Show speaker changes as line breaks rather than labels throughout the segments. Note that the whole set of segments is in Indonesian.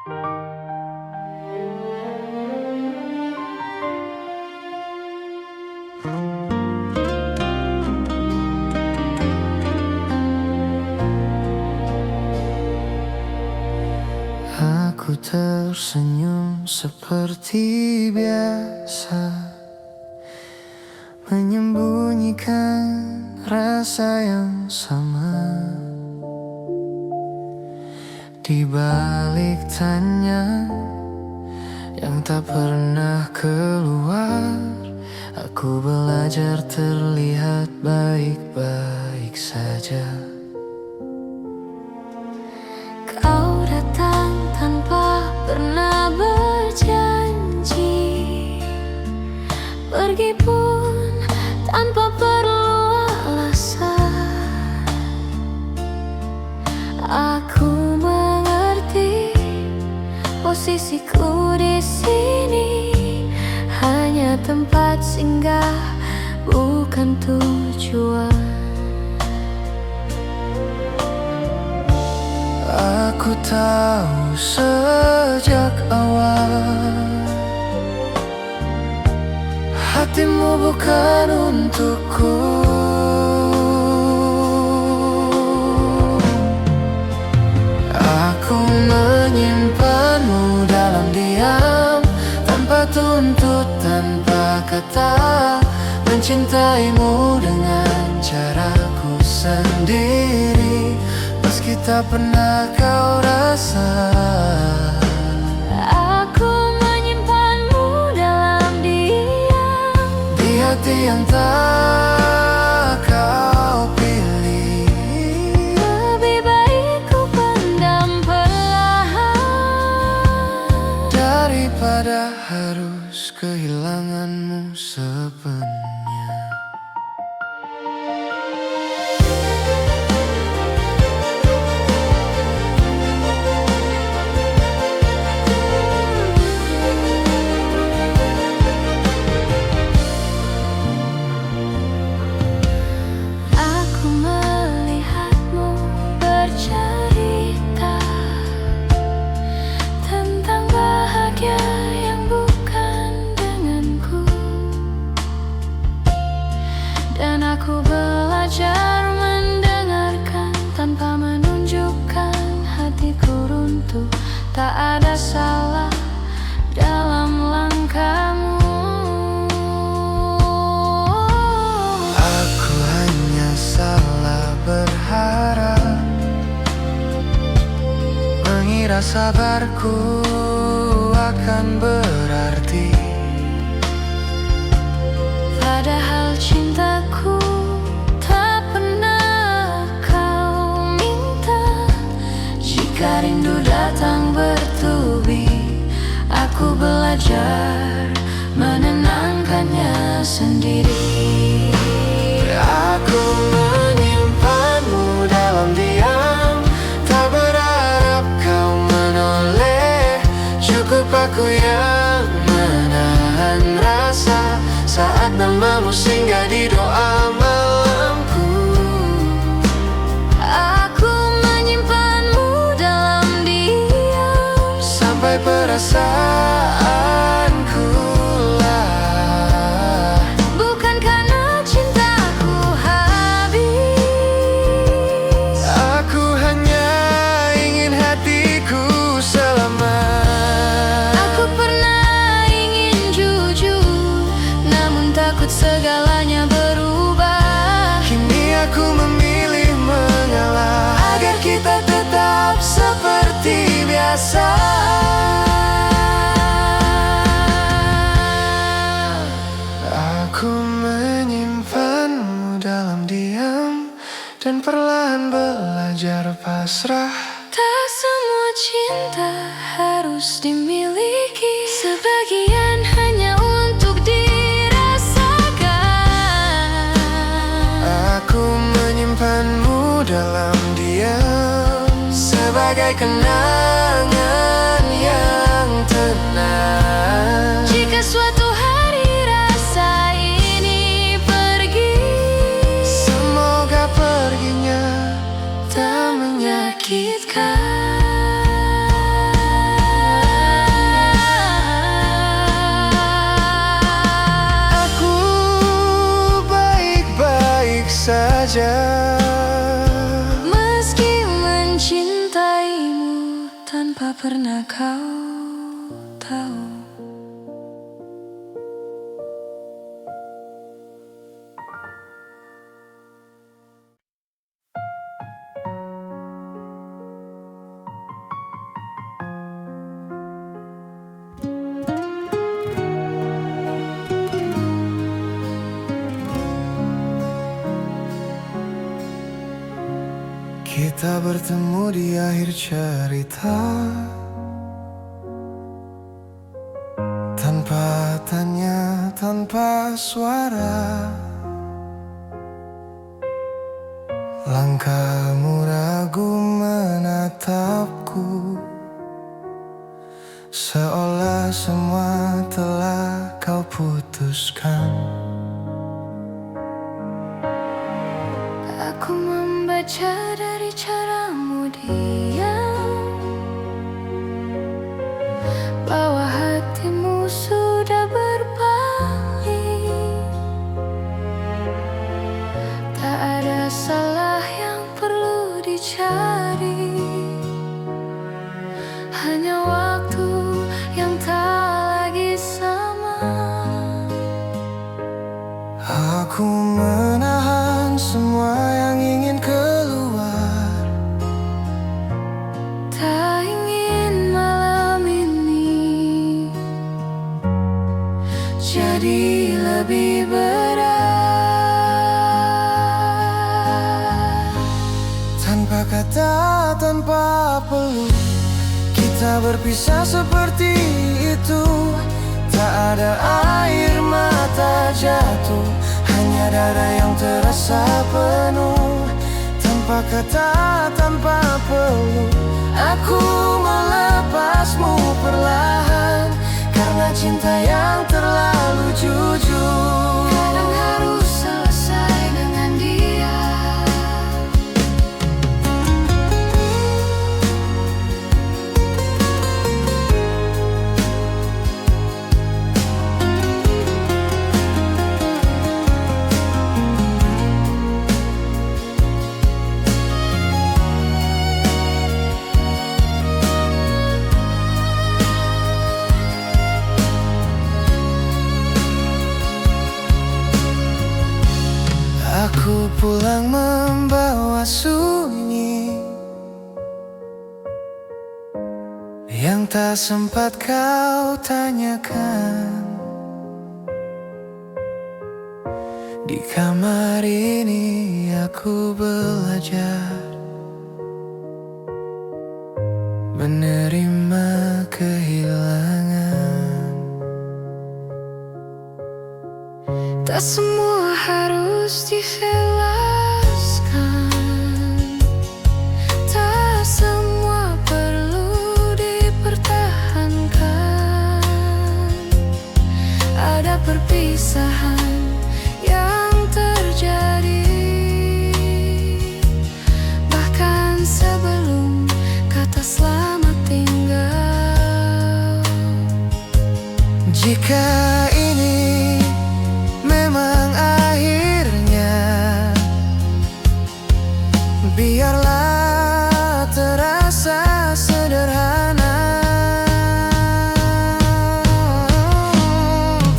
Aku tersenyum seperti biasa, menyembunyikan rasa yang sama. Di balik tanya yang tak pernah keluar, aku belajar terlihat baik-baik saja.
Kau datang tanpa pernah berjanji, pergi pun tanpa perlu alasan. Aku mengerti posisiku di sini hanya tempat singgah, bukan tujuan.
Aku tahu sejak awal hatimu bukan untukku. Aku menyimpanmu dalam diam, tanpa tuntut, tanpa kata, mencintaimu dengan caraku sendiri, meski tak pernah kau rasa.
Aku menyimpanmu dalam diam,
Di hati yang tak kau pilih.
lebih baik ku pendam perlahan
daripada harus kehilanganmu sepenuhnya.
Aku melihatmu bercerita tentang bahagia yang bukan denganku, dan aku belajar mendengarkan tanpa menunjukkan hatiku runtuh. Tak ada salah dalam langkahmu.
Aku hanya salah berharap, mengira sabarku akan berarti.
Padahal cintaku tak pernah kau minta. Jika rindu datang bertubi, aku belajar menenangkannya sendiri.
Aku menyimpanmu dalam diam, tak berharap kau menoleh. Cukup aku yang menahan rasa saat namamu singgah di doa malamku.
Aku menyimpanmu dalam diam,
Sampai perasaanku lah,
bukan karena cintaku habis.
aku hanya ingin hatiku selamat.
Aku pernah ingin jujur, namun takut segalanya berubah.
Kini aku memilih mengalah agar kita tetap seperti biasa. Aku menyimpanmu dalam diam dan perlahan belajar pasrah.
Tak semua cinta harus dimiliki, sebagian hanya untuk dirasakan.
Aku menyimpanmu dalam diam sebagai kenangan yang tenang.
Jika suatu hari rasa ini pergi,
Semoga perginya tak menyakitkan. saja.
Meski mencintaimu tanpa pernah kau tahu.
Kita bertemu di akhir cerita, tanpa tanya, tanpa suara. Langkahmu ragu menatapku, seolah semua telah kau putuskan.
Aku membaca dari caramu diam, bahwa hatimu sudah berpaling. Tak ada salah yang perlu dicari, hanya waktu yang tak lagi sama.
Aku menahan semua yang ingin keluar,
Tak ingin malam ini jadi lebih berat.
tanpa kata, tanpa peluk, kita berpisah seperti itu. Tak ada air mata jatuh, hanya dada yang terasa penuh. Tanpa kata, tanpa peluk, aku melepasmu perlahan, karena cinta yang terlalu jujur
Kadang harus selesai dengan dia.
Aku pulang membawa sunyi yang tak sempat kau tanyakan. Di kamar ini aku belajar menerima kehilangan.
Tak semua harus dijelaskan, tak semua perlu dipertahankan. Ada perpisahan yang terjadi, bahkan sebelum kata selamat tinggal.
Jika ini memang akhirnya, biarlah terasa sederhana.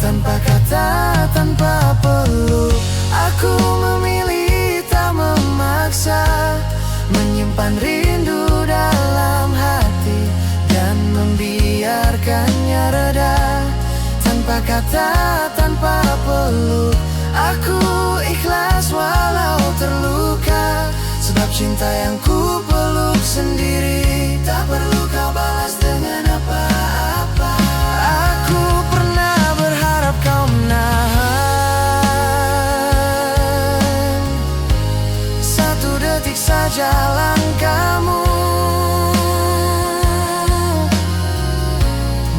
Tanpa kata, tanpa peluk, aku memilih tak memaksa, menyimpan rindu dalam hati dan membiarkannya reda. Tanpa kata, tanpa peluk, aku ikhlas walau terluka, sebab cinta yang ku peluk sendiri tak perlu kau balas dengan apa-apa. Aku pernah berharap kau menahan satu detik saja langkahmu,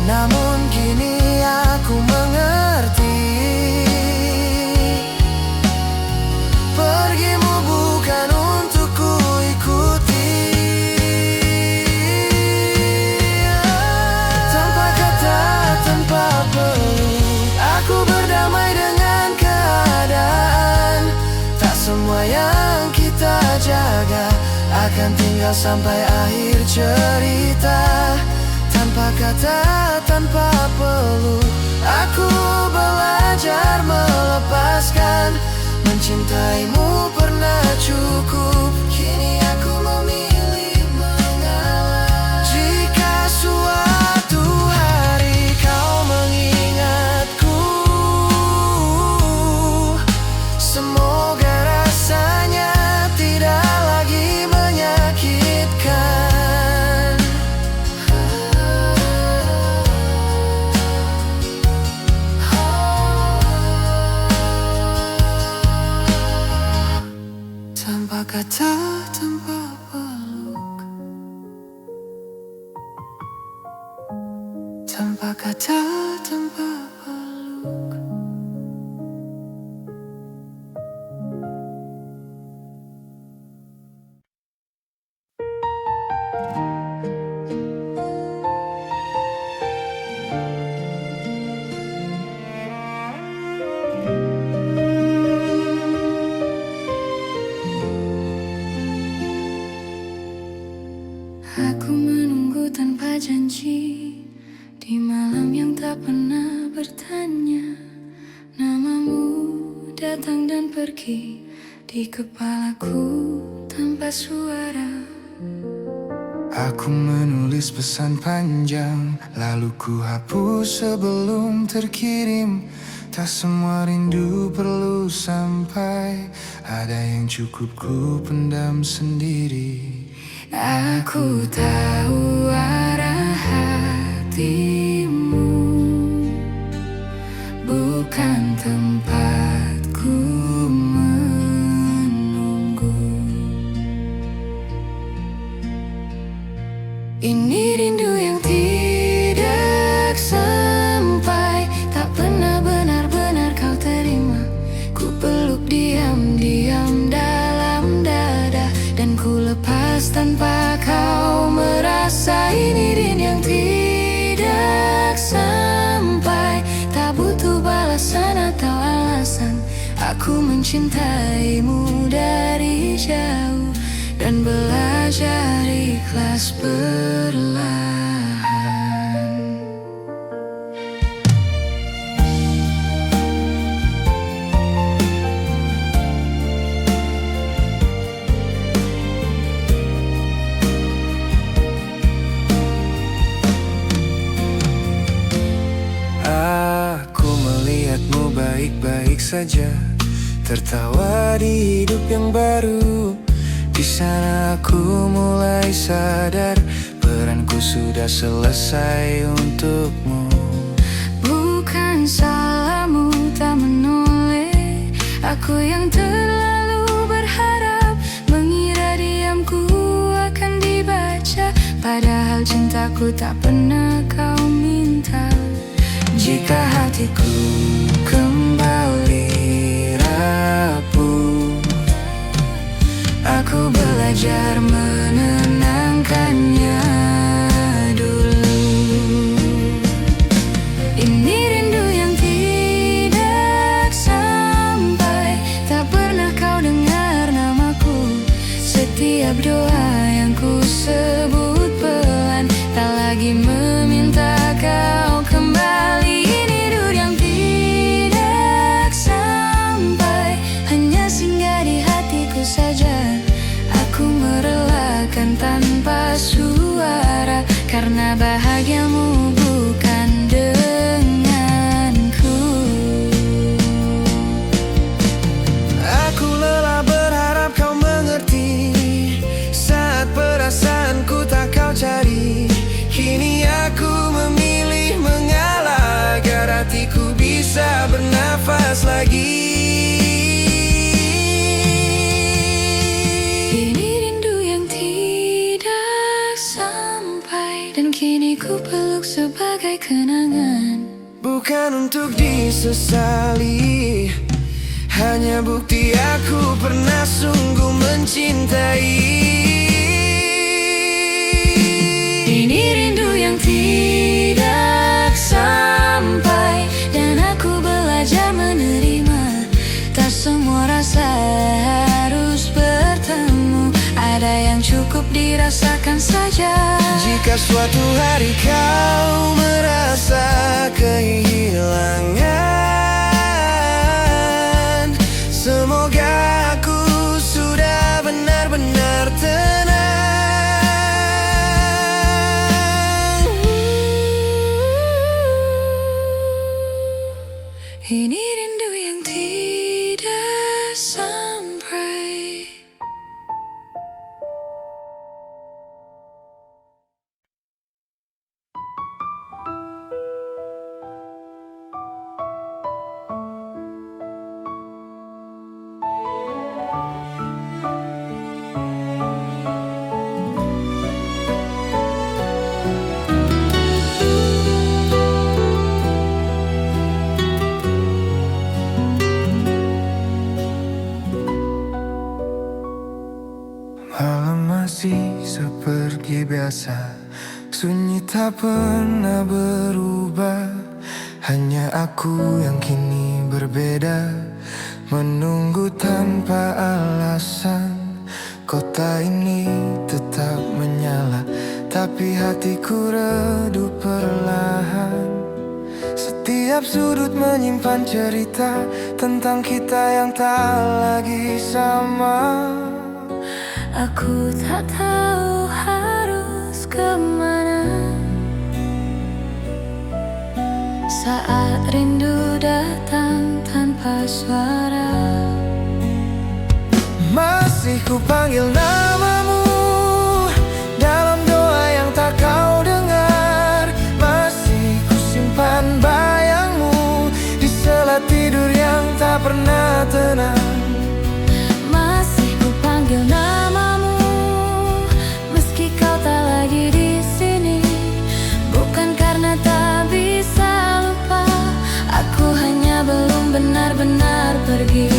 namun kini aku mengerti, pergimu bukan untuk ku ikuti. jaga akan tinggal sampai akhir cerita. Tanpa kata, tanpa peluk, aku belajar melepaskan. Mencintaimu pernah cukup, kini aku memilih mengalah. Jika suatu hari kau mengingatku, semoga rasanya tidak lagi menyakitkan. Tanpa kata, tanpa peluk, tanpa kata, tanpa peluk.
Aku menunggu tanpa janji di malam yang tak pernah bertanya. Namamu datang dan pergi di kepalaku tanpa suara.
Aku menulis pesan panjang, lalu ku hapus sebelum terkirim. Tak semua rindu perlu sampai, ada yang cukup ku pendam sendiri.
Aku tahu arah hatimu, bukan tempatku menunggu. Ini rindu yang tidak sampai, tak pernah benar-benar kau terima. Ku peluk diam-diam dalam dada, dan ku lepas tanpa kau merasa. Ini rindu yang tidak sampai, tak butuh balasan atau alasan. Aku mencintaimu dari jauh dan belajar ikhlas perlahan.
Aku melihatmu baik-baik saja, tertawa di hidup yang baru. Di sana aku mulai sadar, peranku sudah selesai untukmu.
Bukan salahmu tak menoleh, aku yang terlalu berharap, mengira diamku akan dibaca, padahal cintaku tak pernah kau minta. Jika hatiku kembali rapuh, aku belajar menenangkannya dulu. Ini rindu yang tidak sampai, tak pernah kau dengar namaku. Setiap doa yang ku sebut pelan, tak lagi meminta kau kembali. Ini rindu yang tidak sampai, hanya singgah di hatiku saja. Aku merelakan tanpa suara, karena bahagiamu bukan denganku.
Aku lelah berharap kau mengerti, saat perasaanku tak kau cari. Kini aku memilih mengalah, agar hatiku bisa bernafas lagi.
Kini ku peluk sebagai kenangan,
bukan untuk disesali, hanya bukti aku pernah sungguh mencintai.
Ini rindu yang tidak sampai, dan aku belajar menerima. Tak semua rasa harus bertemu.
Jika suatu hari kau merasa kehilangan, semoga aku sudah benar-benar tenang.
Ini rindu yang tidak sampai.
Malam masih seperti biasa, sunyi tak pernah berubah. Hanya aku yang kini berbeda, menunggu tanpa alasan. Kota ini tetap menyala, tapi hatiku redup perlahan. Setiap sudut menyimpan cerita tentang kita yang tak lagi sama.
Aku tak tahu harus kemana saat rindu datang tanpa suara.
Masih ku panggil namamu dalam doa yang tak kau dengar. Masih ku simpan bayangmu di sela tidur yang tak pernah tenang.
Masih ku panggil namamu meski kau tak lagi di sini. Bukan karena tak bisa lupa, aku hanya belum benar-benar pergi.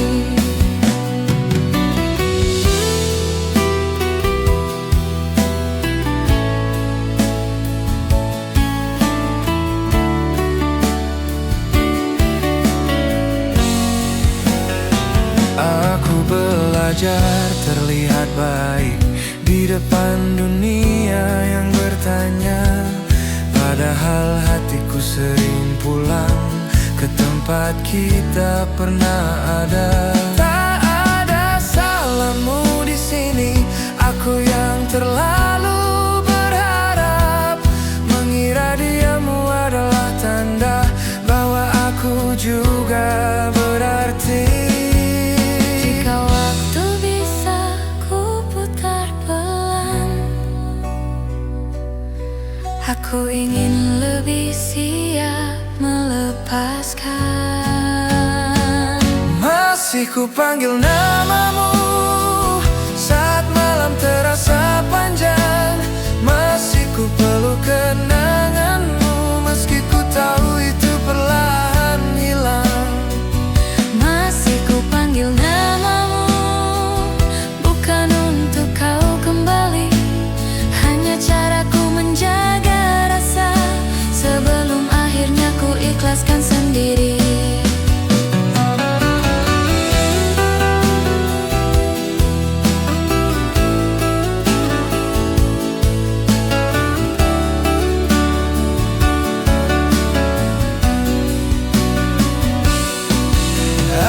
Aku belajar terlihat baik di depan dunia yang bertanya, padahal hatiku sering pulang ke tempat kita pernah ada. Tak ada salahmu di sini, aku yang terlalu berharap, mengira diamu adalah tanda bahwa aku juga berarti.
Jika waktu bisa ku putar pelan, aku ingin lebih siap melepaskan.
Masih ku panggil namamu saat malam terasa panjang. Masih ku peluk kenanganmu meski ku tahu itu perlahan hilang.
Masih ku panggil namamu, bukan untuk kau kembali, hanya caraku menjaga rasa sebelum akhirnya ku ikhlaskan sendiri.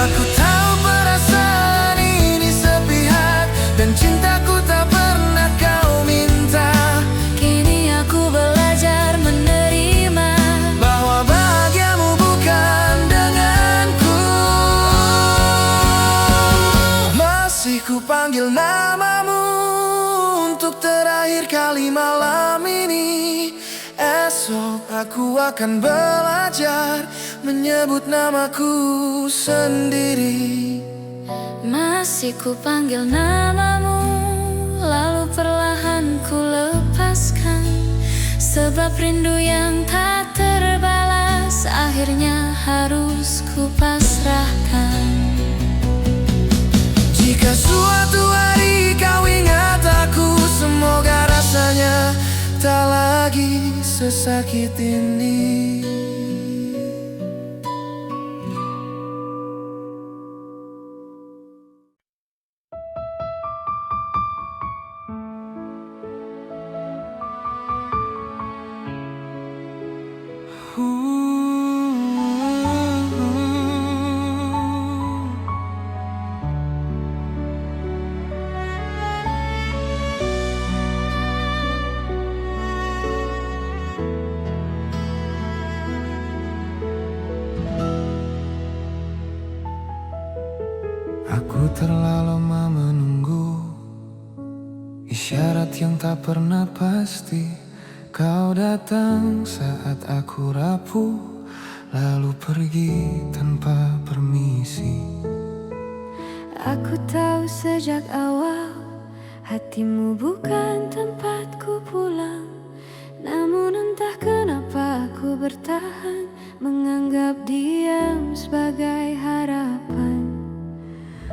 Aku tahu perasaan ini sepihak dan cintaku tak pernah kau minta.
Kini aku belajar menerima
bahwa bahagiamu bukan denganku. Masih ku panggil namamu untuk terakhir kali malam ini. Esok aku akan belajar menyebut namaku sendiri.
Masih ku panggil namamu, lalu perlahan ku lepaskan. Sebab rindu yang tak terbalas akhirnya harus ku pasrahkan.
Jika suatu hari kau ingat aku, semoga rasanya tak lagi sesakit ini. terlalu lama menunggu, isyarat yang tak pernah pasti. Kau datang saat aku rapuh, lalu pergi tanpa permisi.
Aku tahu sejak awal hatimu bukan tempatku pulang. Namun entah kenapa aku bertahan, menganggap diam sebagai harapan.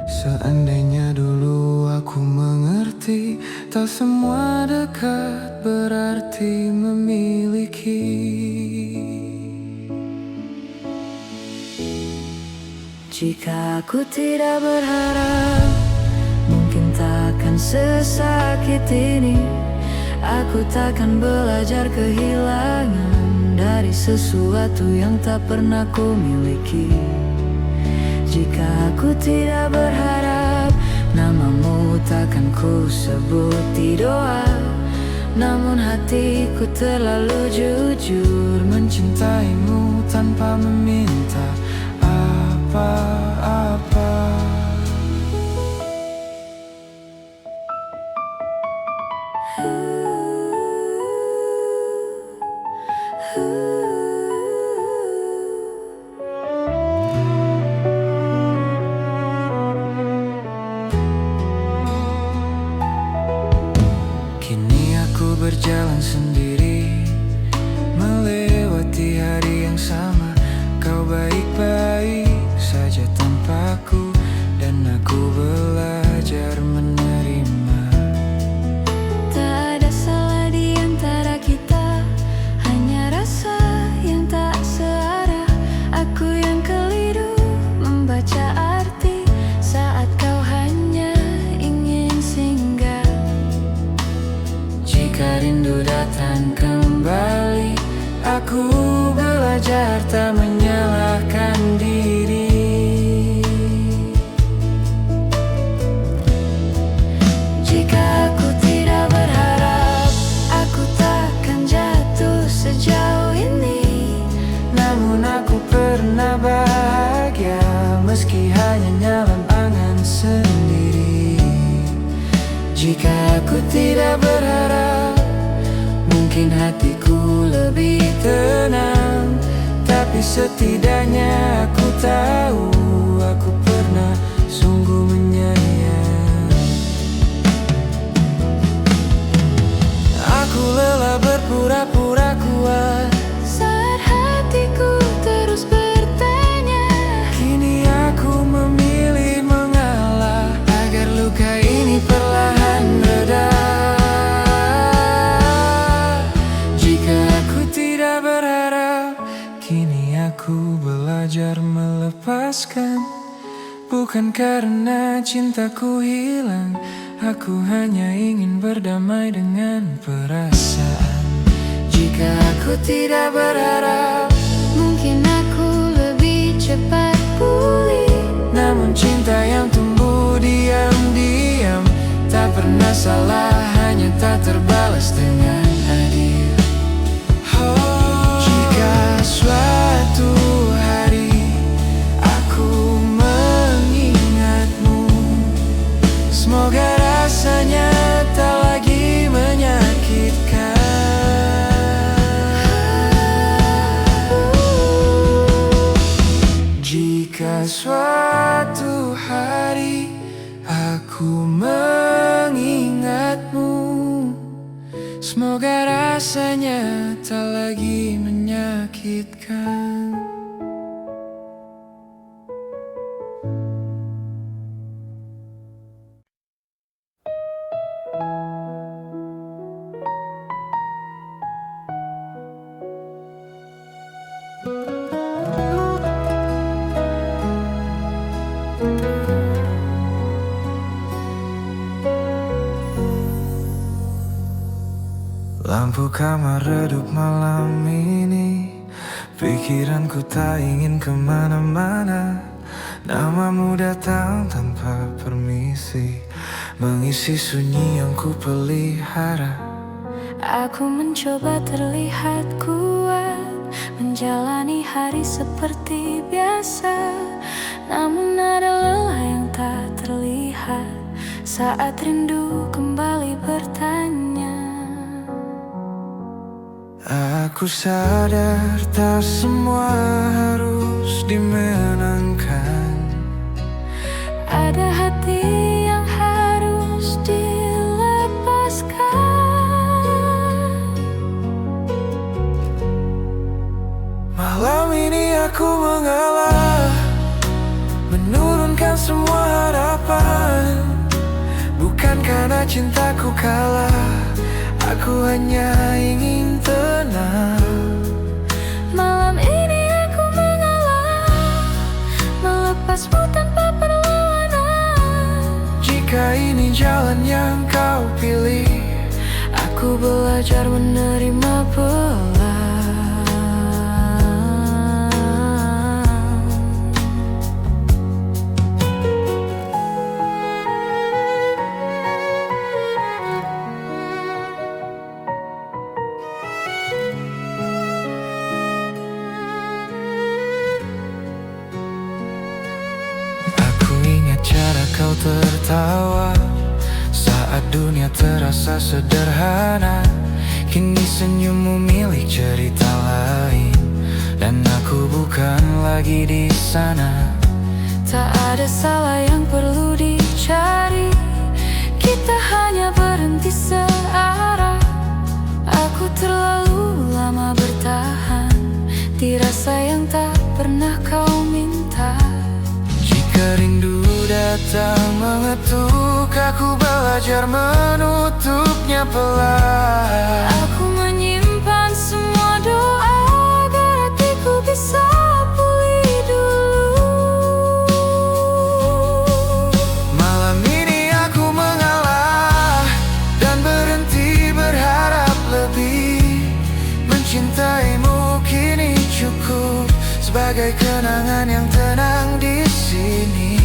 Seandainya dulu aku mengerti, tak semua dekat berarti memiliki.
Jika aku tidak berharap, mungkin takkan sesakit ini. Aku takkan belajar kehilangan dari sesuatu yang tak pernah ku miliki. Jika aku tidak berharap, namamu takkan ku sebut di doa. Namun hatiku terlalu jujur
mencintaimu tanpa meminta apa-apa. Kini aku berjalan sendiri, melewati hari yang sama. Kau baik-baik saja tanpaku, dan aku belajar menerima.
Tak ada salah di antara kita, hanya rasa yang tak searah. Aku yang keliru membaca arti saat kau hanya ingin singgah.
Jika rindu datang kembali, aku belajar tak menyalahkan diri.
Jika aku tidak berharap, aku takkan jatuh sejauh ini.
Namun aku pernah bahagia, meski hanya dalam angan sendiri. Jika aku tidak berharap, mungkin hatiku lebih tenang. Tapi setidaknya aku tahu, aku pernah sungguh menyayang. Aku lelah berpura-pura kuat
Saat hatiku terus bertanya,
kini aku memilih mengalah agar luka ini perlahan reda. Jika aku tidak berharap, kini aku belajar melepaskan. Bukan karena cintaku hilang, aku hanya ingin berdamai dengan perasaan. Jika aku tidak berharap,
mungkin aku lebih cepat pulih.
namun cinta yang tumbuh diam-diam tak pernah salah, hanya tak terbalas dengan adil. Jika suatu hari aku mengingatmu, semoga rasanya tak lagi menyakitkan. Jika suatu hari aku mengingatmu, semoga rasanya tak lagi menyakitkan. Lampu kamar redup malam ini, pikiranku tak ingin kemana-mana. Namamu datang tanpa permisi, mengisi sunyi yang ku pelihara.
Aku mencoba terlihat kuat, menjalani hari seperti biasa. Namun ada lelah yang tak terlihat saat rindu kembali bertanya.
Aku sadar tak semua harus dimenangkan.
Ada hati yang harus dilepaskan.
Malam ini aku mengalah, menurunkan semua harapan. Bukan karena cintaku kalah, aku hanya ingin tenang.
Malam ini aku mengalah, melepasmu tanpa perlawanan.
Jika ini jalan yang kau pilih,
Aku belajar menerima pelan.
aku ingat cara kau tertawa saat dunia terasa sederhana. Kini senyummu milik cerita lain, dan aku bukan lagi di sana.
Tak ada salah yang perlu dicari, kita hanya berhenti searah. Aku terlalu lama bertahan di rasa yang tak pernah kau minta.
Jika rindu datang mengetuk, aku belajar menutupnya pelan.
Aku menyimpan semua doa agar hatiku bisa pulih dulu.
Malam ini aku mengalah dan berhenti berharap lebih. Mencintaimu kini cukup sebagai kenangan yang tenang di sini.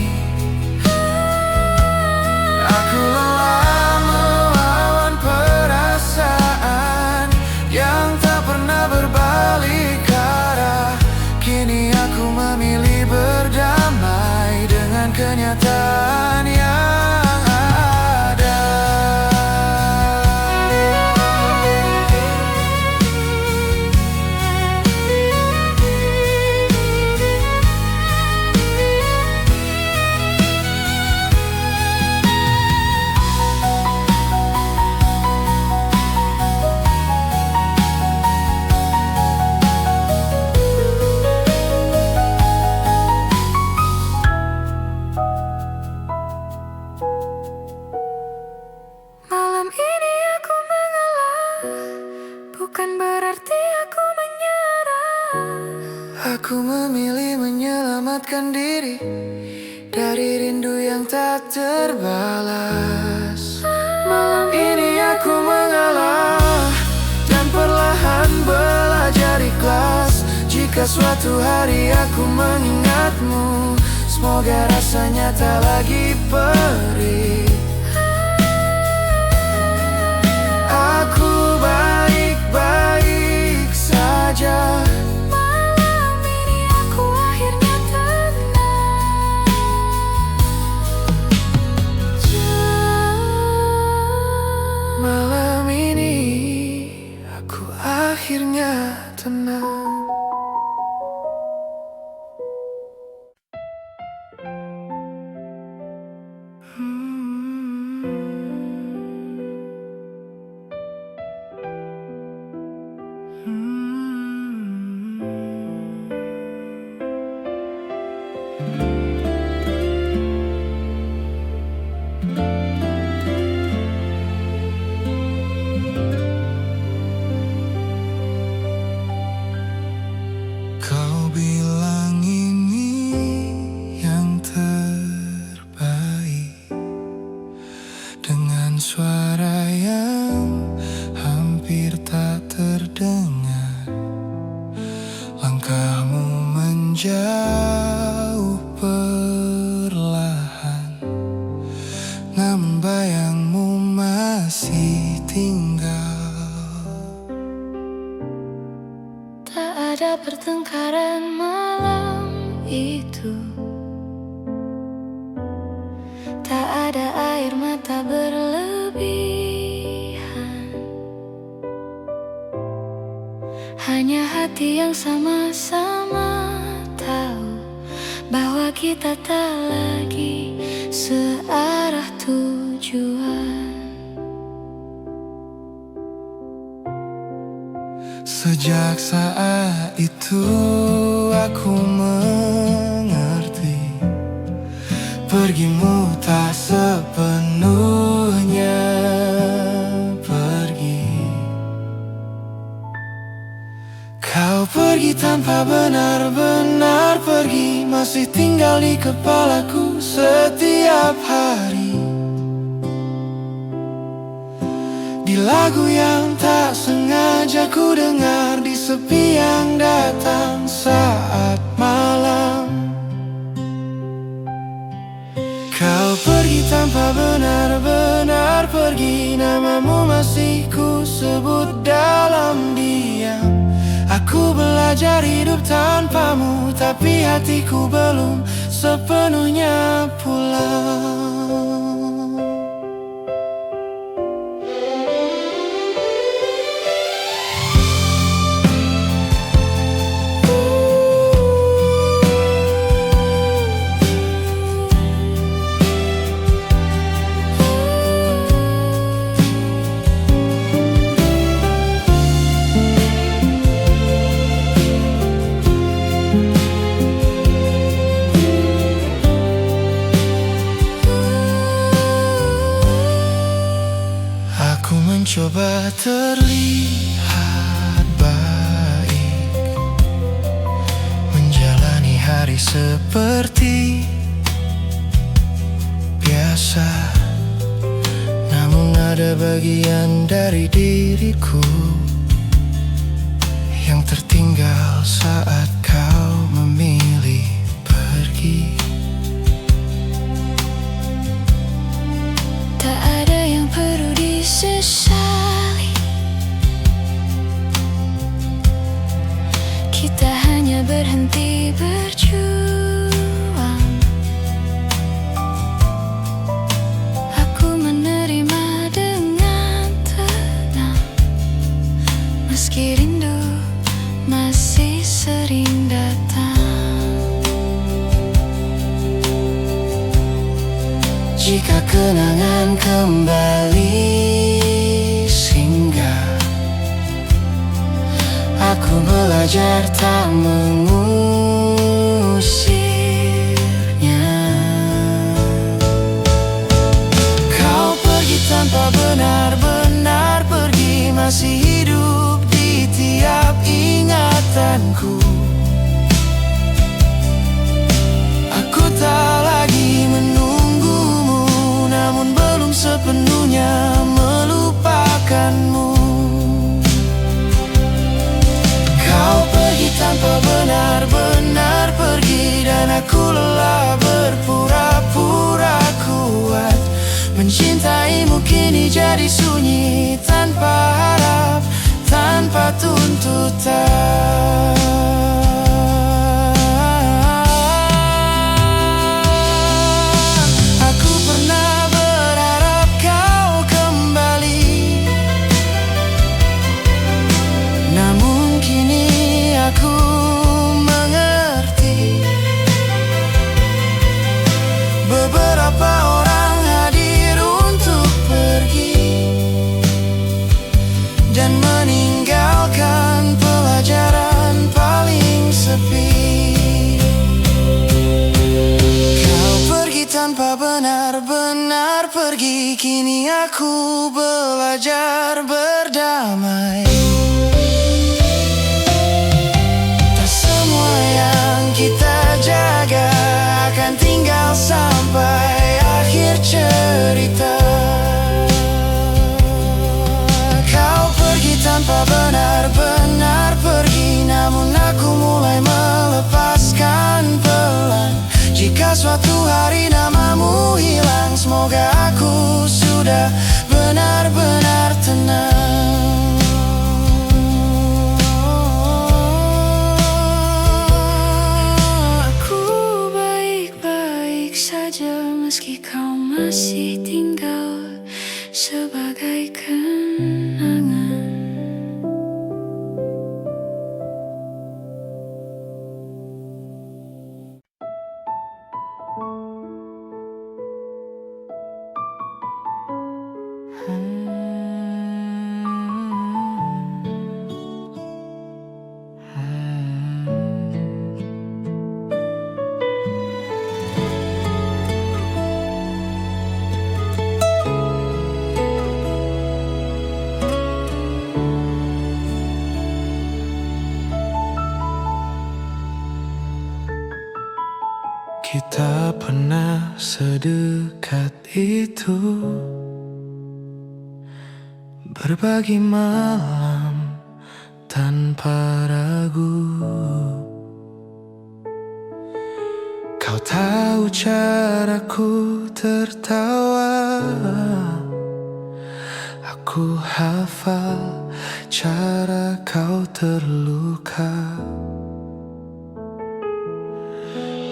Aku lelah melawan perasaan yang tak pernah berbalik arah. Kini aku memilih berdamai dengan kenyataan yang ada.
Malam ini aku mengalah, bukan berarti aku menyerah.
Aku memilih menyelamatkan diri dari rindu yang tak terbalas. Malam ini aku mengalah dan perlahan belajar ikhlas. Jika suatu hari aku mengingatmu, semoga rasanya tak lagi perih. Aku baik-baik saja.
Malam ini aku akhirnya tenang.
Malam ini aku akhirnya tenang. Kau bilang ini yang terbaik, dengan suara yang hampir tak terdengar. Langkahmu menjauh perlahan, namun bayangmu masih tinggal.
Tak ada pertengkaran malam itu, tak berlebihan. Hanya hati yang sama-sama tahu bahwa kita tak lagi searah tujuan.
Sejak saat itu aku mengerti, pergimu tak sepenuhnya pergi. Kau pergi tanpa benar-benar pergi, masih tinggal di kepalaku setiap hari. Di lagu yang tak sengaja ku dengar, di sepi yang datang saat malam. Kau pergi tanpa benar-benar pergi, namamu masih ku sebut dalam diam. Aku belajar hidup tanpamu, tapi hatiku belum sepenuhnya pulang. Aku mencoba terlihat baik, menjalani hari seperti biasa. Namun ada bagian dari diriku yang tertinggal saat kau memilih pergi.
Tak ada yang perlu disesali, kita hanya berhenti berjuang. Aku menerima dengan tenang, meski rindu masih sering datang.
Jika kenangan kembali singgah, aku belajar tak mengusirnya. Kau pergi tanpa benar-benar pergi, masih hidup di tiap ingatanku. Aku tak lagi menunggumu, namun belum sepenuhnya melupakanmu. Kau pergi tanpa benar-benar pergi, dan aku lelah berpura-pura kuat. Mencintaimu kini jadi sunyi, tanpa harap, tanpa tuntutan. Aku pernah berharap kau kembali, namun kini aku mengerti. Beberapa orang hadir untuk pergi dan meninggalkan pelajaran paling sepi. Kau pergi tanpa benar-benar pergi, kini aku belajar berdamai. Tak semua yang kita jaga akan tinggal sampai akhir cerita. Kau pergi tanpa benar-benar pergi, namun aku mulai melepaskan pelan. Jika suatu hari namamu hilang, semoga aku sudah benar-benar tenang.
Aku baik-baik saja meski kau masih tinggal
Kita pernah sedekat itu, berbagi malam tanpa ragu. Kau tahu caraku tertawa, aku hafal cara kau terluka.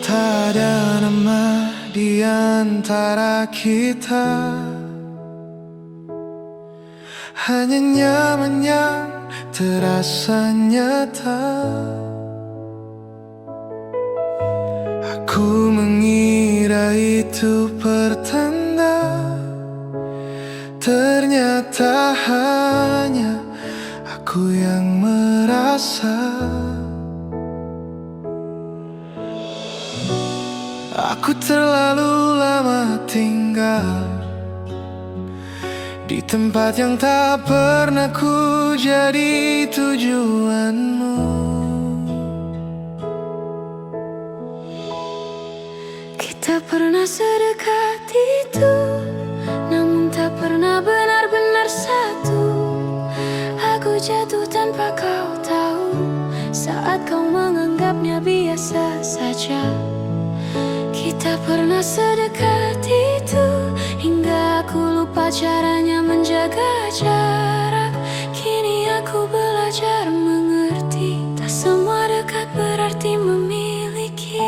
Tak ada nama di antara kita, hanya nyaman yang terasa nyata. Aku mengira itu pertanda, ternyata hanya aku yang merasa. Aku terlalu lama tinggal di tempat yang tak pernah ku jadi tujuanmu.
Kita pernah sedekat itu, namun tak pernah benar-benar satu. Aku jatuh tanpa kau tahu, saat kau menganggapnya biasa saja. Kita pernah sedekat itu, hingga aku lupa caranya menjaga jarak. Kini aku belajar mengerti, tak semua dekat berarti memiliki.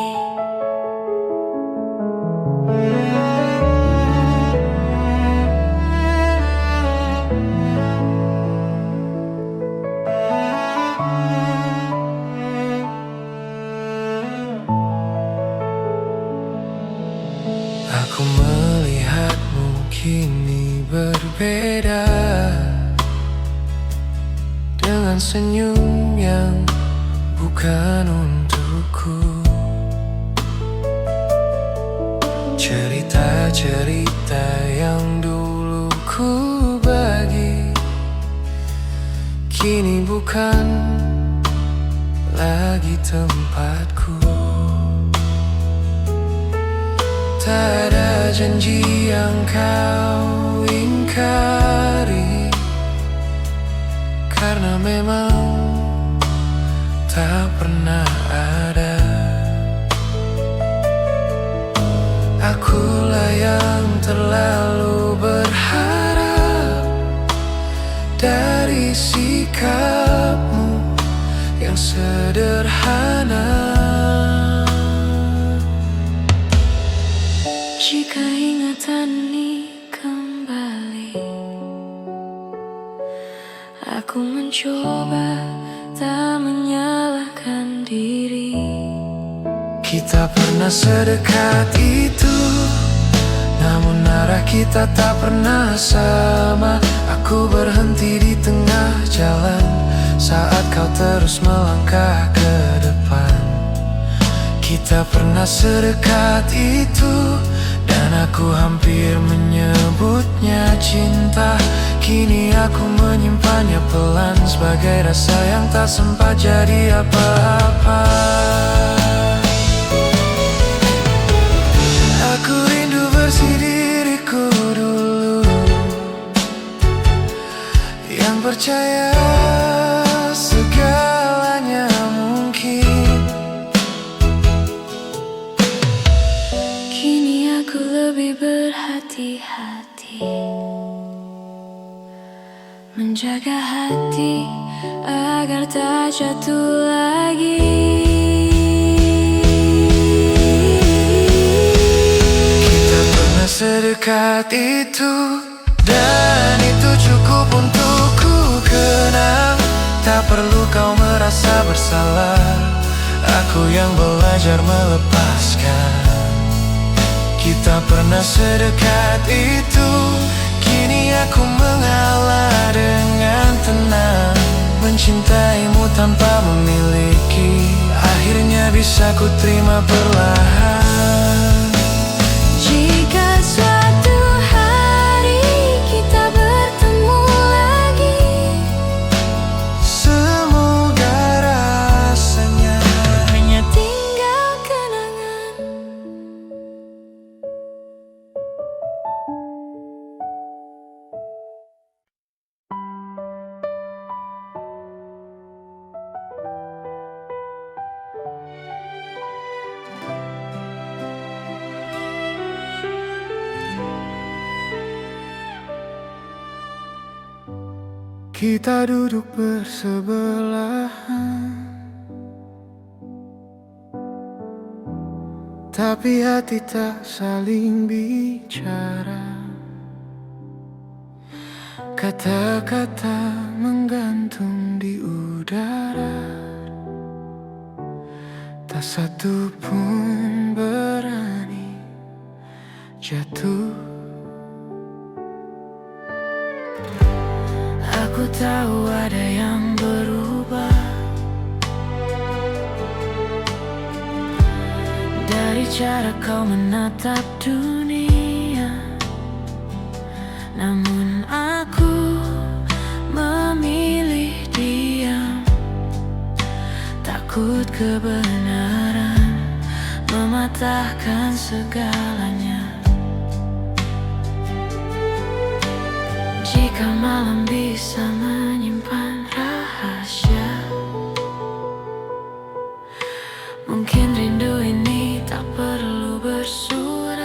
Aku melihatmu kini berbeda, dengan senyum yang bukan untukku. Cerita-cerita yang dulu ku bagi, kini bukan lagi tempatku. Tak ada janji yang kau ingkari, karena memang tak pernah ada. Akulah yang terlalu berharap dari sikapmu yang sederhana.
Jika ingatan ini kembali, aku mencoba tak menyalahkan diri.
Kita pernah sedekat itu, namun arah kita tak pernah sama. Aku berhenti di tengah jalan saat kau terus melangkah ke depan. Kita pernah sedekat itu, dan aku hampir menyebutnya cinta. Kini aku menyimpannya pelan sebagai rasa yang tak sempat jadi apa-apa. Aku rindu versi diriku dulu, yang percaya segalanya mungkin.
Kini aku lebih berhati-hati, menjaga hati agar tak jatuh lagi.
Kita pernah sedekat itu, dan itu cukup untuk ku kenang. Tak perlu kau merasa bersalah, aku yang belajar melepaskan. Kita pernah sedekat itu, kini aku mengalah dengan tenang. Mencintaimu tanpa memiliki, akhirnya bisa ku terima perlahan.
Jika suatu hari kita bertemu lagi,
semoga rasanya
hanya tinggal kenangan
Kita duduk bersebelahan, tapi hati tak saling bicara. Kata-kata menggantung di udara, tak satu pun berani jatuh. Aku tahu ada yang berubah dari cara kau menatap dunia, namun aku memilih diam. Takut kebenaran mematahkan segalanya. Jika malam bisa menyimpan rahasia, mungkin rindu ini tak perlu bersurat.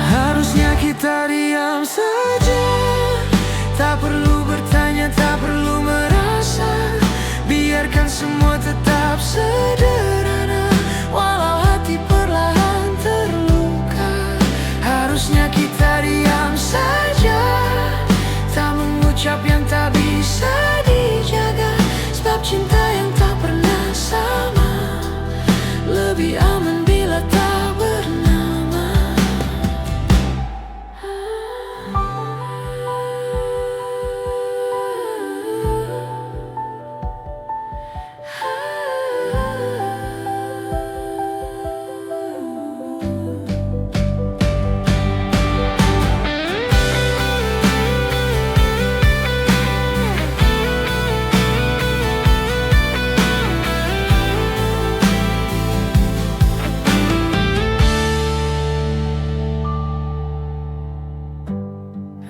Harusnya kita diam saja, tak perlu bertanya, tak perlu merasa. Biarkan semua tetap sederhana, walau hati perlahan terluka. Harusnya kita diam saja, tak mengucap yang tak bisa dijaga. Sebab cinta yang tak pernah sama lebih aman bila tak bernama.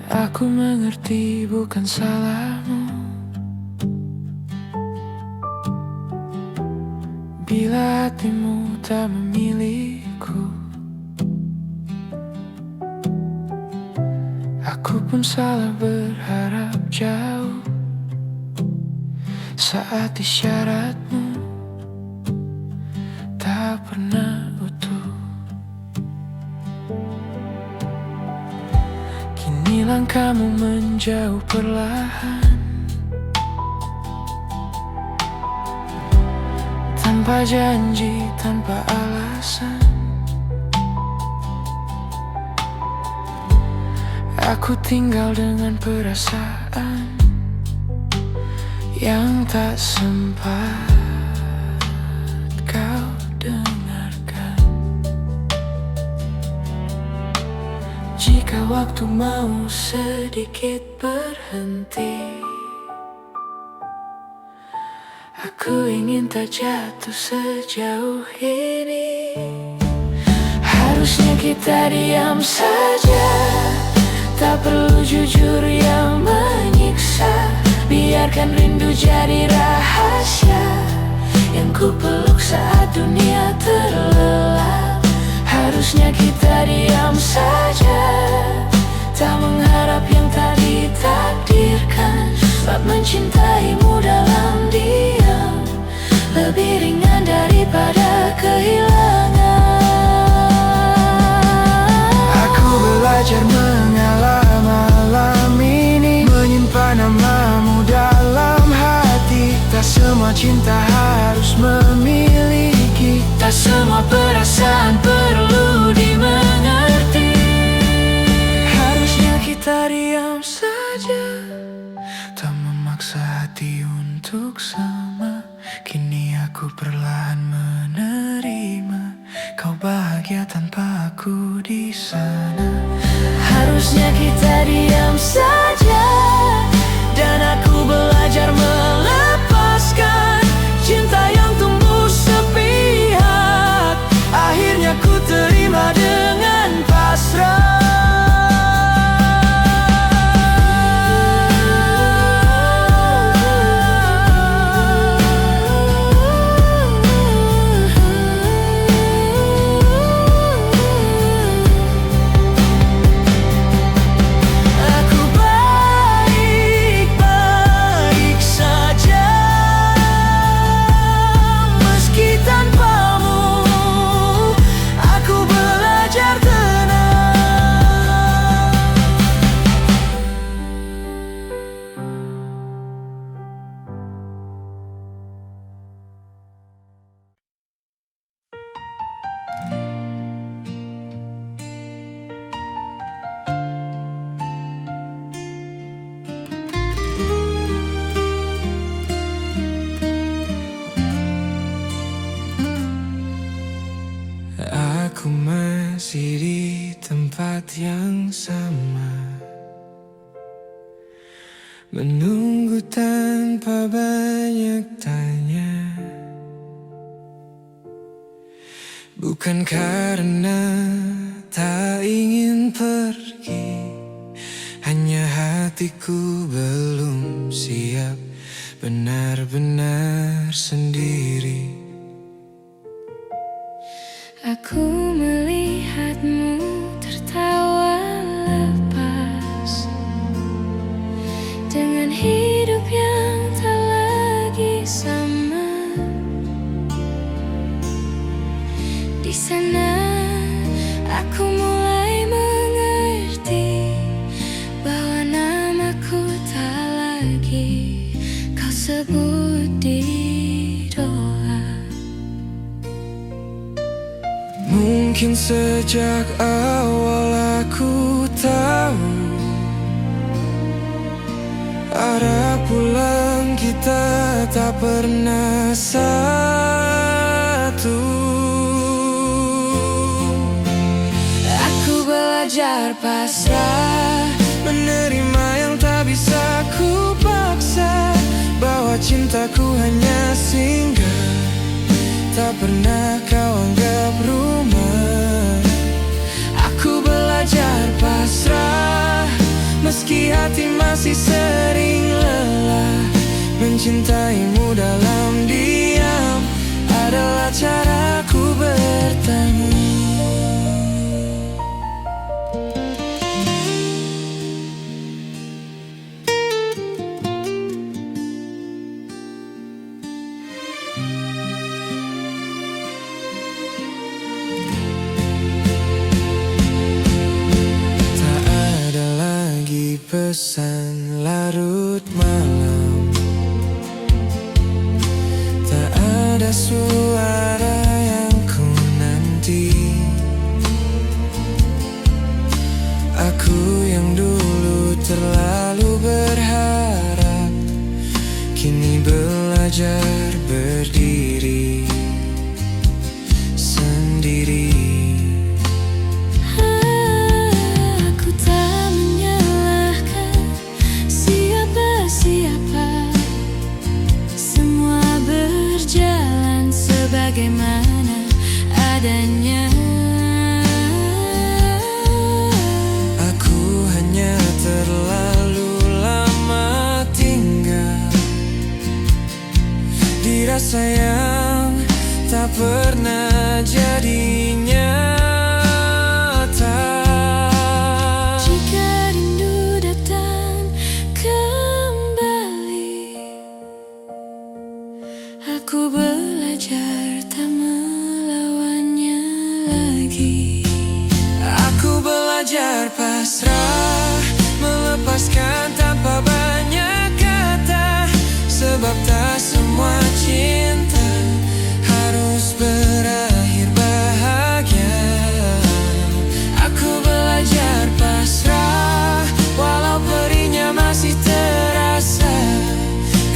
Aku mengerti bukan salahmu bila hatimu tak memilihku. Aku pun salah berharap jauh saat isyaratmu tak pernah utuh. Kini langkahmu menjauh perlahan, tanpa janji, tanpa alasan. Aku tinggal dengan perasaan yang tak sempat kau dengarkan. Jika waktu mau sedikit berhenti, aku ingin tak jatuh sejauh ini. Harusnya kita diam saja, tak perlu jujur yang menyiksa. Biarkan rindu jadi rahasia yang ku peluk saat dunia terlelap. Harusnya kita diam saja, tak mengharap yang tak ditakdirkan. Sebab mencintaimu dalam diam lebih ringan daripada kehilangan. Aku belajar mengalah malam ini, menyimpan namamu dalam hati. Tak semua cinta harus memiliki, tak semua perasaan perlu dimengerti. Harusnya kita diam saja, tak memaksa hati untuk sama. Kini aku perlahan menerima kau bahagia tanpa aku di sana. Harusnya kita diam saja, dan aku belajar melepaskan cinta yang tumbuh sepihak. Akhirnya ku terima dengan pasrah. Aku menyertanya. Bukan karena tak ingin pergi, hanya hatiku belum siap benar-benar sendiri.
Aku melihatmu tertawa lepas dengan hidup yang tak lagi sama. Di sana aku mulai mengerti bahwa namaku tak lagi kau sebut di doa.
Mungkin sejak awal aku tahu arah pulang kita tak pernah satu. Aku belajar pasrah, menerima yang tak bisa ku paksa, bahwa cintaku hanya singgah, tak pernah kau anggap rumah. Aku belajar pasrah, meski hati masih sering lelah. Mencintaimu dalam diam adalah caraku bertemu. Pesan larut malam, tak ada suara yang ku nanti. Aku yang dulu terlalu berharap, kini belajar berdiri sendiri.
Bagaimana adanya.
Aku hanya terlalu lama tinggal di rasa yang tak pernah jadi nyata.
Jika rindu datang kembali, aku belajar tak melawannya lagi.
Aku belajar pasrah, melepaskan tanpa banyak kata, sebab tak semua cinta harus berakhir bahagia. Aku belajar pasrah, walau perihnya masih terasa.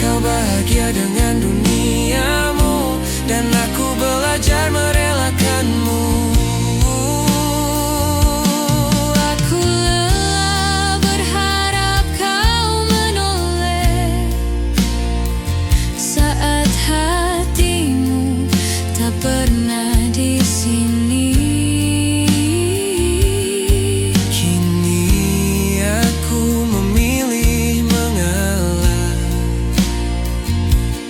Kau bahagia dengan duniamu, dan aku belajar merelakanmu.
Aku lelah berharap kau menoleh saat hatimu tak pernah di sini.
Kini aku memilih mengalah,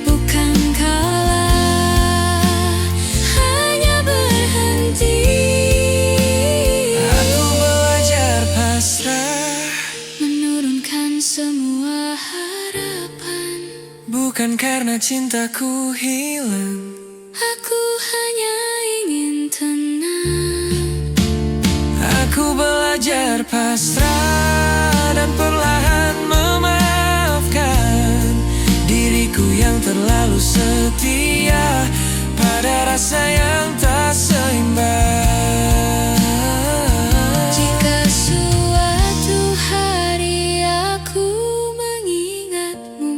Bukan kalah, hanya berhenti.
aku belajar pasrah,
Menurunkan semua harapan.
bukan karena cintaku hilang.
Aku hanya ingin tenang.
Aku belajar pasrah dan perlahan memaafkan diriku yang terlalu setia pada rasa yang tak seimbang.
Jika suatu hari aku mengingatmu,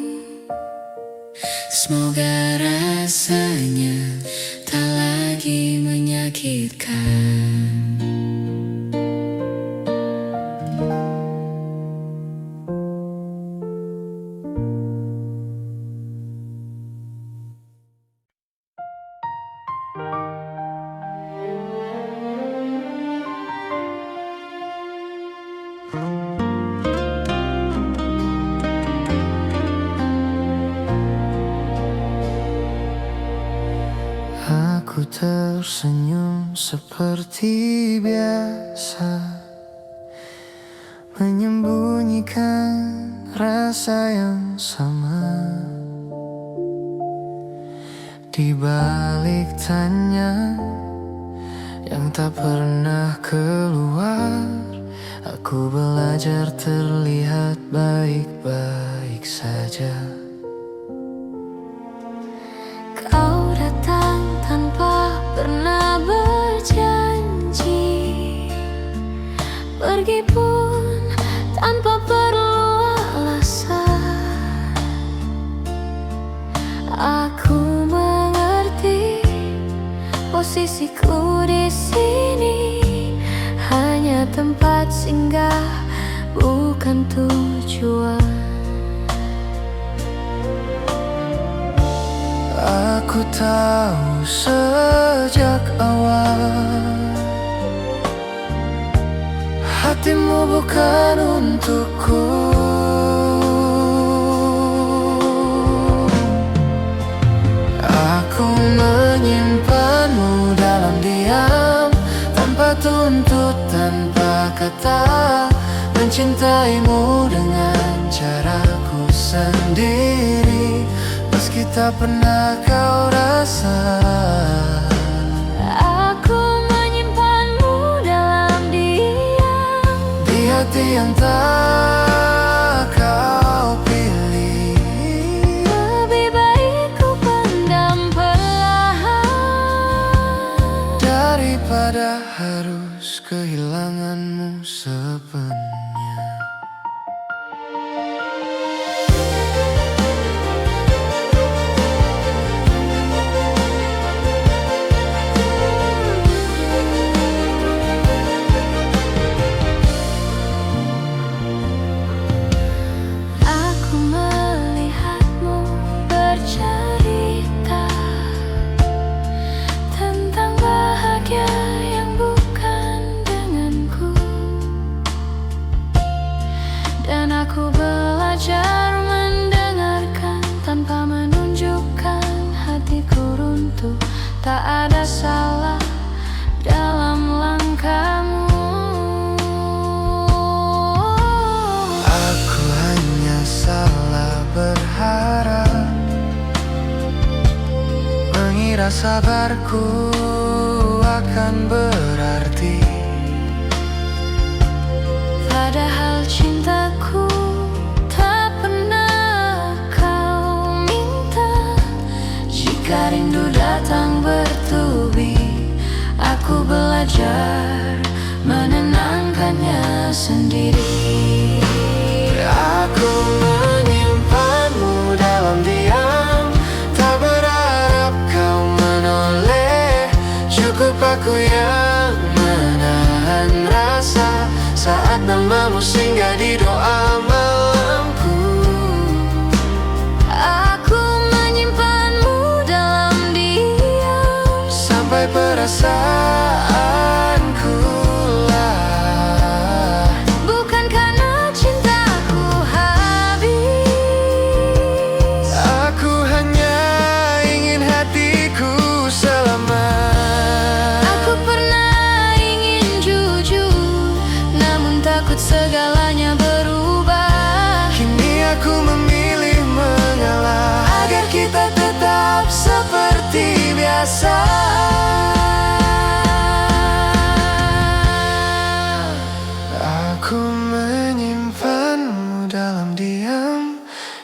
semoga rasanya tak lagi menyakitkan.
Aku tersenyum seperti biasa, menyembunyikan rasa yang sama. Di balik tanya yang tak pernah keluar, aku belajar terlihat baik-baik saja.
Kau datang tanpa pernah berjanji, pergi pun tanpa perlu alasan. Aku mengerti posisiku di sini hanya tempat singgah, bukan tujuan.
Aku tahu sejak awal hatimu bukan untukku. Aku menyimpanmu dalam diam, tanpa tuntut, tanpa kata, mencintaimu dengan caraku sendiri, meski tak pernah kau rasa.
Aku menyimpanmu dalam diam,
Di hati yang tak kau pilih.
lebih baik ku pendam perlahan
Daripada harus kehilanganmu sepenuhnya.
Aku melihatmu bercerita tentang bahagia yang bukan denganku, dan aku belajar mendengarkan tanpa menunjukkan hatiku runtuh. Tak ada salah dalam langkahmu.
Aku hanya salah berharap, mengira sabarku akan berarti.
Padahal cintaku tak pernah kau minta. Jika rindu datang bertubi, aku belajar menenangkannya sendiri.
Aku menyimpanmu dalam diam, tak berharap kau menoleh. Cukup aku yang menahan rasa saat namamu singgah di doa malamku.
Aku menyimpanmu dalam diam,
Sampai perasaanku lah,
bukan karena cintaku habis.
aku hanya ingin hatiku selamat.
Aku pernah ingin jujur, namun takut segalanya berubah.
Kini aku memilih mengalah agar kita tetap seperti biasa. Aku menyimpanmu dalam diam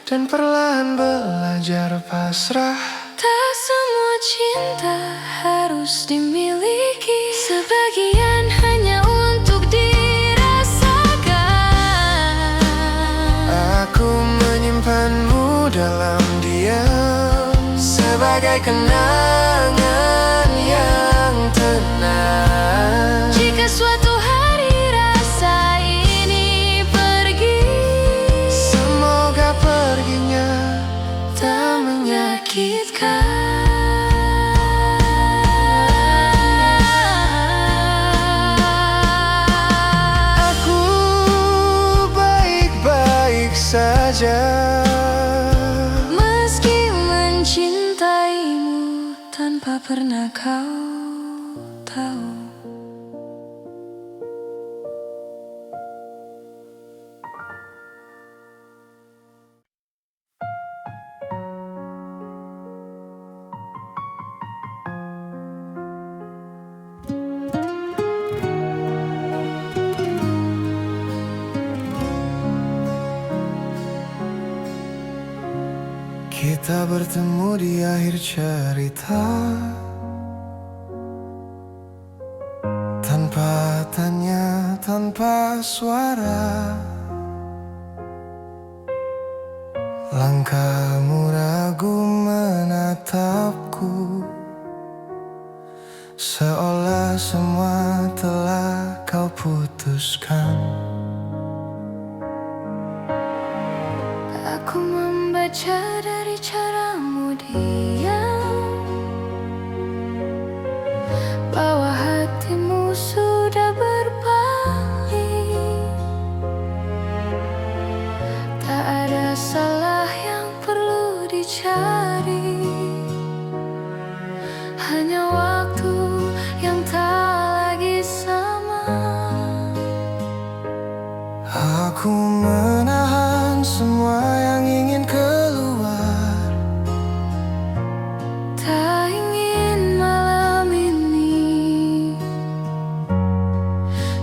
dan perlahan belajar pasrah.
Tak semua cinta harus dimiliki, sebagian hanya untuk dirasakan.
Aku menyimpanmu dalam diam sebagai kenangan yang tenang.
Jika suatu hari rasa ini pergi,
Semoga perginya tak menyakitkan. saja.
Meski mencintaimu tanpa pernah kau tahu.
Kita bertemu di akhir cerita, tanpa tanya, tanpa suara. Langkahmu ragu menatapku, seolah semua telah kau putuskan.
Aku membaca dari caramu diam, bahwa hatimu sudah berpaling. Tak ada salah yang perlu dicari, hanya waktu yang tak lagi sama.
Aku menahan semua yang ingin keluar,
Tak ingin malam ini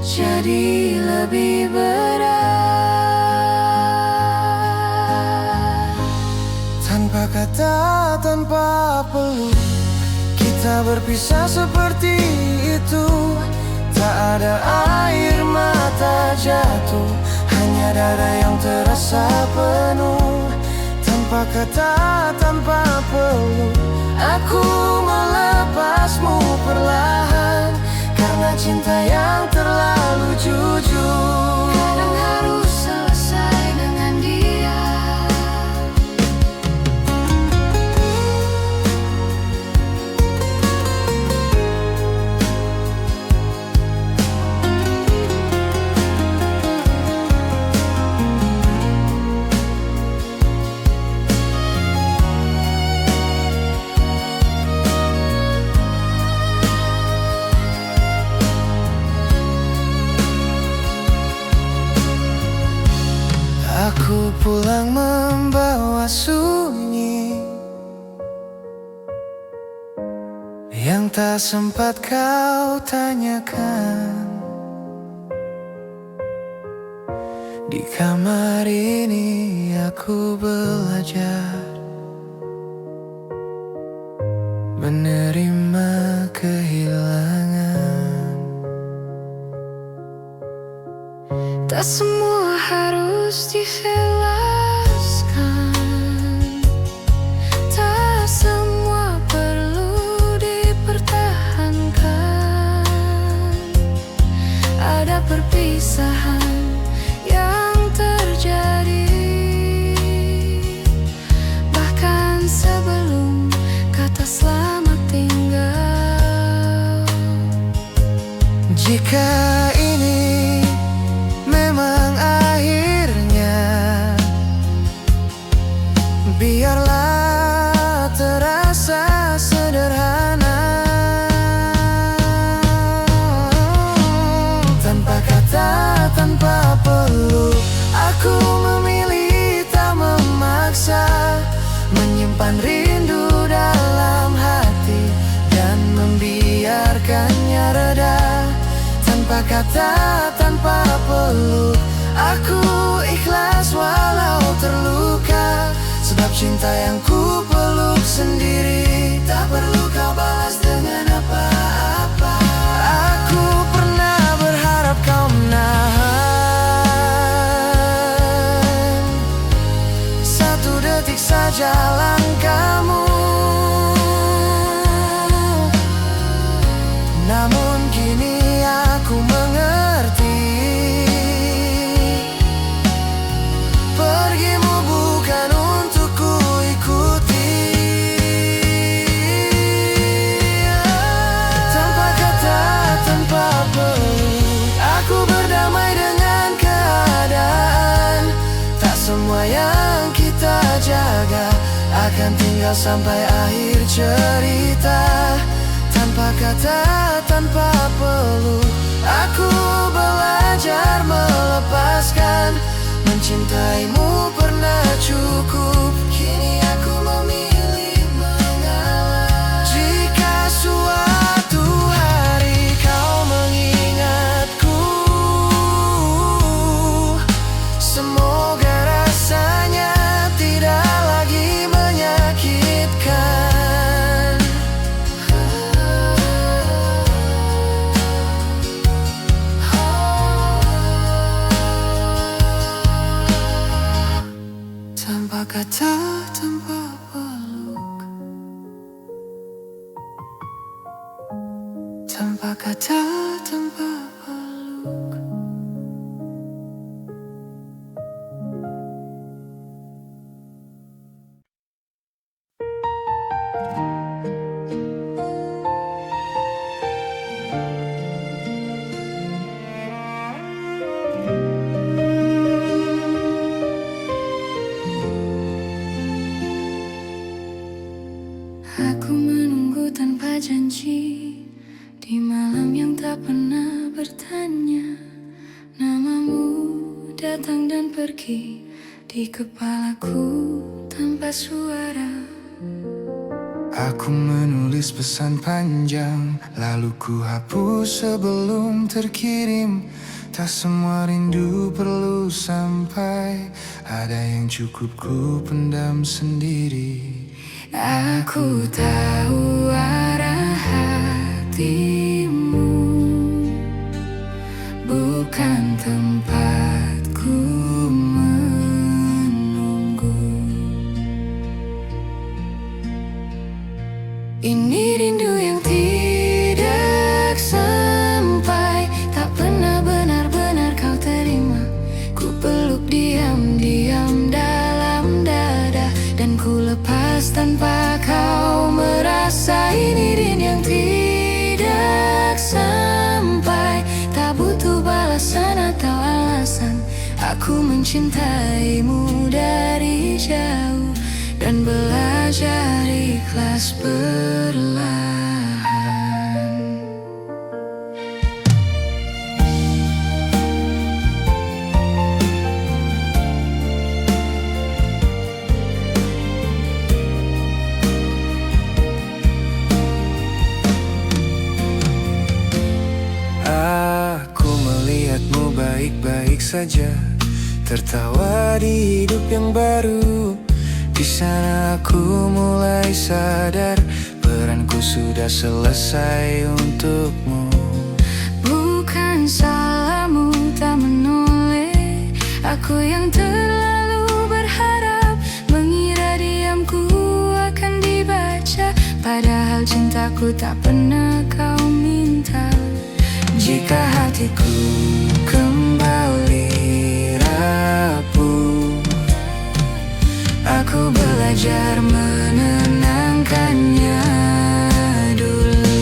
jadi lebih berat.
tanpa kata, tanpa peluk, kita berpisah seperti itu. Tak ada air mata jatuh, hanya dada yang terasa penuh. Tanpa kata, tanpa peluk, aku melepasmu perlahan, karena cinta yang terlalu jujur.
Kadang harus selesai dengan dia.
Aku pulang membawa sunyi yang tak sempat kau tanyakan. Di kamar ini aku belajar menerima kehilangan.
Tak semua harus dijelaskan, tak semua perlu dipertahankan. Ada perpisahan yang terjadi, bahkan sebelum kata selamat tinggal.
Jika ini memang akhirnya, biarlah terasa sederhana. Tanpa kata, tanpa peluk, aku memilih tak memaksa, menyimpan rindu dalam hati dan membiarkannya reda. Tanpa kata, tanpa peluk, aku ikhlas walau terluka, sebab cinta yang ku peluk sendiri tak perlu kau balas dengan apa-apa. Aku pernah berharap kau menahan satu detik saja langkahmu, namun kini aku mengerti, pergimu bukan untuk ku ikuti. akan tinggal sampai akhir cerita. Tanpa kata, tanpa peluk, aku belajar melepaskan. Mencintaimu pernah cukup, kini aku memilih mengalah. Jika suatu hari kau mengingatku, semoga rasanya tidak lagi menyakitkan. Tanpa kata, tanpa peluk, tanpa kata, tanpa peluk.
Aku menunggu tanpa janji di malam yang tak pernah bertanya. Namamu datang dan pergi di kepalaku tanpa suara.
Aku menulis pesan panjang, lalu ku hapus sebelum terkirim. Tak semua rindu perlu sampai, ada yang cukup ku pendam sendiri.
Aku tahu arah hatimu, bukan tempatku menunggu. Ini rindu yang tidak sampai, tak pernah benar-benar kau terima. Ku peluk diam-diam dalam dada, dan ku lepas tanpa kau merasa. Ini rindu yang tidak sampai, tak butuh balasan atau alasan. Aku mencintaimu dari jauh dan belajar ikhlas perlahan.
Aku melihatmu baik-baik saja, tertawa di hidup yang baru. Di sana aku mulai sadar, peranku sudah selesai untukmu.
Bukan salahmu tak menoleh, aku yang terlalu berharap, mengira diamku akan dibaca, padahal cintaku tak pernah kau minta.
Jika hatiku kembali rapuh, aku belajar menenangkannya dulu.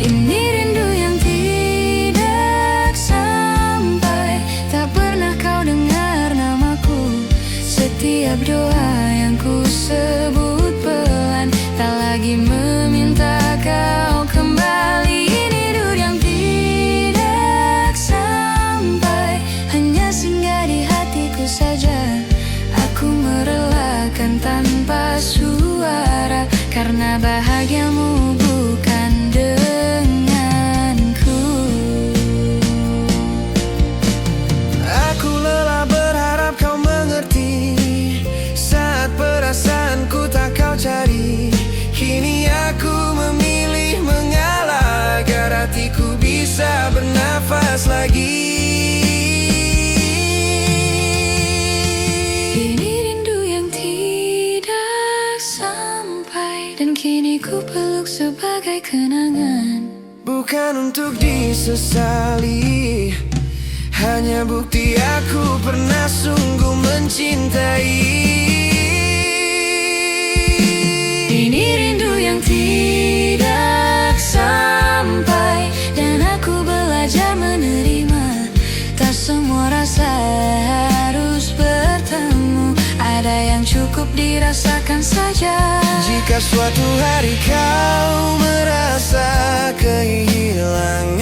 Ini rindu yang tidak sampai, tak pernah kau dengar namaku. Setiap doa yang ku sebut pelan, tak lagi meminta kau kembali. Ini rindu yang tidak sampai, hanya singgah di hatiku saja. Aku merelakan tanpa suara, karena bahagiamu bukan denganku.
Aku lelah berharap kau mengerti, saat perasaanku tak kau cari. Kini aku memilih mengalah, agar hatiku bisa bernafas lagi.
Ini rindu yang tidak sampai, dan kini ku peluk sebagai kenangan.
Bukan untuk disesali, hanya bukti aku pernah sungguh mencintai.
Ini rindu yang tidak sampai, dan aku belajar menerima. Tak semua rasa harus bertemu, ada yang cukup kapan saja.
Jika suatu hari kau merasa kehilangan,